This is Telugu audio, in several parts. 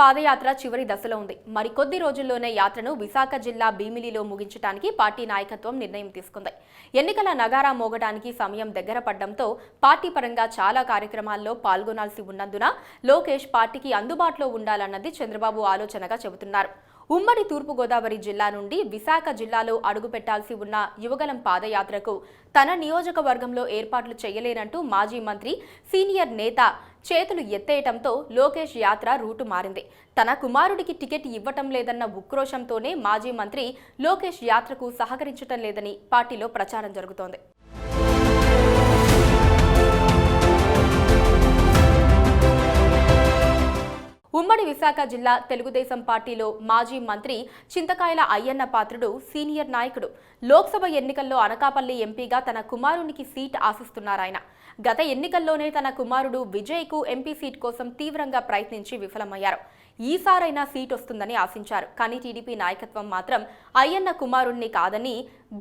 పాదయాత్ర చివరి దశలో ఉంది. మరికొద్ది రోజుల్లోనే యాత్రను విశాఖ జిల్లా భీమిలిలో ముగించడానికి పార్టీ నాయకత్వం నిర్ణయం తీసుకుంది. ఎన్నికల నగారా మోగడానికి సమయం దగ్గర పడడంతో పార్టీ పరంగా చాలా కార్యక్రమాల్లో పాల్గొనాల్సి ఉన్నందున లోకేష్ పార్టీకి అందుబాటులో ఉండాలన్నది చంద్రబాబు ఆలోచనగా చెబుతున్నారు. ఉమ్మడి తూర్పుగోదావరి జిల్లా నుండి విశాఖ జిల్లాలో అడుగుపెట్టాల్సి ఉన్న యువగలం పాదయాత్రకు తన నియోజకవర్గంలో ఏర్పాట్లు చేయలేనంటూ మాజీ మంత్రి సీనియర్ నేత చేతులు ఎత్తేయటంతో లోకేష్ యాత్ర రూటు మారింది. తన కుమారుడికి టికెట్ ఇవ్వటం లేదన్న ఉక్రోషంతోనే మాజీ మంత్రి లోకేష్ యాత్రకు సహకరించటం లేదని పార్టీలో ప్రచారం జరుగుతోంది. ఉమ్మడి విశాఖ జిల్లా తెలుగుదేశం పార్టీలో మాజీ మంత్రి చింతకాయల అయ్యన్న పాత్రుడు సీనియర్ నాయకుడు. లోక్సభ ఎన్నికల్లో అనకాపల్లి ఎంపీగా తన కుమారునికి సీట్ ఆశిస్తున్నారాయన. గత ఎన్నికల్లోనే తన కుమారుడు విజయ్కు ఎంపీ సీట్ కోసం తీవ్రంగా ప్రయత్నించి విఫలమయ్యారు. ఈసారైనా సీట్ వస్తుందని ఆశించారు. కానీ టీడీపీ నాయకత్వం మాత్రం అయ్యన్న కుమారుణ్ణి కాదని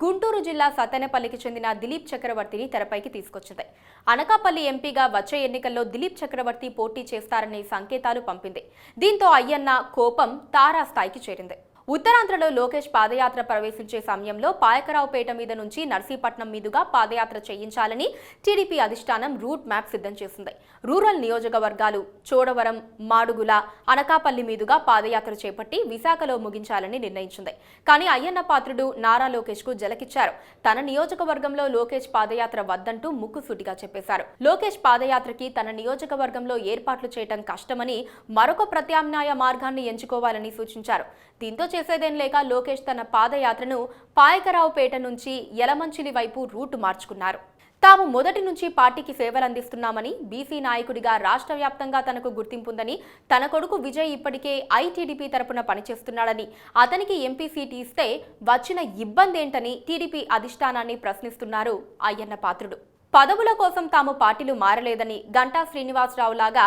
గుంటూరు జిల్లా సత్తెనపల్లికి చెందిన దిలీప్ చక్రవర్తిని తెరపైకి తీసుకొచ్చింది. అనకాపల్లి ఎంపీగా వచ్చే ఎన్నికల్లో దిలీప్ చక్రవర్తి పోటీ చేస్తారనే సంకేతాలు పంపింది. దీంతో అయ్యన్న కోపం తారాస్థాయికి చేరింది. ఉత్తరాంధ్రలో లోకేష్ పాదయాత్ర ప్రవేశించే సమయంలో పాయకరావుపేట మీద నుంచి నర్సీపట్నం మీదుగా పాదయాత్ర చేయించాలని టీడీపీ అధిష్టానం రూట్ మ్యాప్ సిద్ధం చేసింది. రూరల్ నియోజకవర్గాలు చోడవరం, మాడుగుల, అనకాపల్లి మీదుగా పాదయాత్ర చేపట్టి విశాఖలో ముగించాలని నిర్ణయించింది. కానీ అయ్యన్న పాత్రుడు నారా లోకేష్ కు జలకిచ్చారు. తన నియోజకవర్గంలో లోకేష్ పాదయాత్ర వద్దంటూ ముక్కుసూటిగా చెప్పేశారు. లోకేష్ పాదయాత్రకి తన నియోజకవర్గంలో ఏర్పాట్లు చేయడం కష్టమని మరొక ప్రత్యామ్నాయ మార్గాన్ని ఎంచుకోవాలని సూచించారు. దీంతో చేసేదేం లేక లోకేష్ తన పాదయాత్రను పాయకరావుపేట నుంచి యలమంచిలి వైపు రూటు మార్చుకున్నారు. తాము మొదటి నుంచి పార్టీకి సేవలందిస్తున్నామని, బీసీ నాయకుడిగా రాష్ట్ర వ్యాప్తంగా తనకు గుర్తింపుందని, తన కొడుకు విజయ్ ఇప్పటికే ఐటీడీపీ తరపున పనిచేస్తున్నాడని, అతనికి ఎంపీ సీట్ ఇస్తే వచ్చిన ఇబ్బందేంటని టీడీపీ అధిష్టానాన్ని ప్రశ్నిస్తున్నారు అయ్యన్న పాత్రుడు. పదవుల కోసం తాము పార్టీలు మారలేదని, గంటా శ్రీనివాసరావు లాగా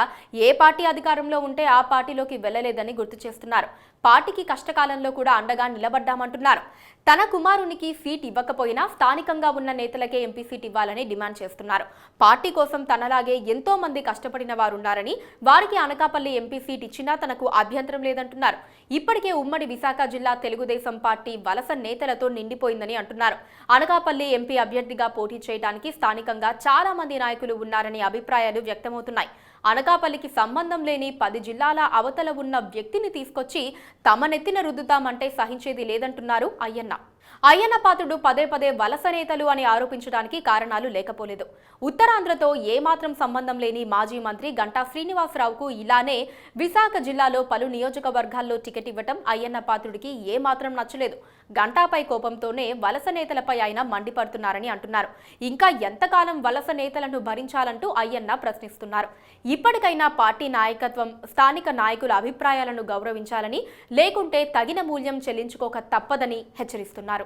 ఏ పార్టీ అధికారంలో ఉంటే ఆ పార్టీలోకి వెళ్లలేదని గుర్తు చేస్తున్నారు. పార్టీకి కష్టకాలంలో కూడా అండగా నిలబడ్డామంటున్నారు. తన కుమారునికి సీట్ ఇవ్వకపోయినా స్థానికంగా ఉన్న నేతలకే ఎంపీ సీట్ ఇవ్వాలని డిమాండ్ చేస్తున్నారు. పార్టీ కోసం తనలాగే ఎంతో మంది కష్టపడిన వారున్నారని, వారికి అనకాపల్లి ఎంపీ సీట్ ఇచ్చినా తనకు అభ్యంతరం లేదంటున్నారు. ఇప్పటికే ఉమ్మడి విశాఖ జిల్లా తెలుగుదేశం పార్టీ వలస నేతలతో నిండిపోయిందని అంటున్నారు. అనకాపల్లి ఎంపీ అభ్యర్థిగా పోటీ చేయడానికి స్థానికంగా చాలా మంది నాయకులు ఉన్నారని అభిప్రాయాలు వ్యక్తమవుతున్నాయి. అనకాపల్లికి సంబంధం లేని 10 జిల్లాల అవతల ఉన్న వ్యక్తిని తీసుకొచ్చి తమ నెత్తిన రుద్దుతామంటే సహించేది లేదంటున్నారు అయ్యన్న పాత్రుడు పదే పదే వలస నేతలు అని ఆరోపించడానికి కారణాలు లేకపోలేదు. ఉత్తరాంధ్రతో ఏమాత్రం సంబంధం లేని మాజీ మంత్రి గంటా శ్రీనివాసరావుకు ఇలానే విశాఖ జిల్లాలో పలు నియోజకవర్గాల్లో టికెట్ ఇవ్వటం అయ్యన్న పాత్రుడికి ఏమాత్రం నచ్చలేదు. గంటాపై కోపంతోనే వలస నేతలపై ఆయన మండిపడుతున్నారని అంటున్నారు. ఇంకా ఎంతకాలం వలస నేతలను భరించాలంటూ అయ్యన్న ప్రశ్నిస్తున్నారు. ఇప్పటికైనా పార్టీ నాయకత్వం స్థానిక నాయకుల అభిప్రాయాలను గౌరవించాలని, లేకుంటే తగిన మూల్యం చెల్లించుకోక తప్పదని హెచ్చరిస్తున్నారు.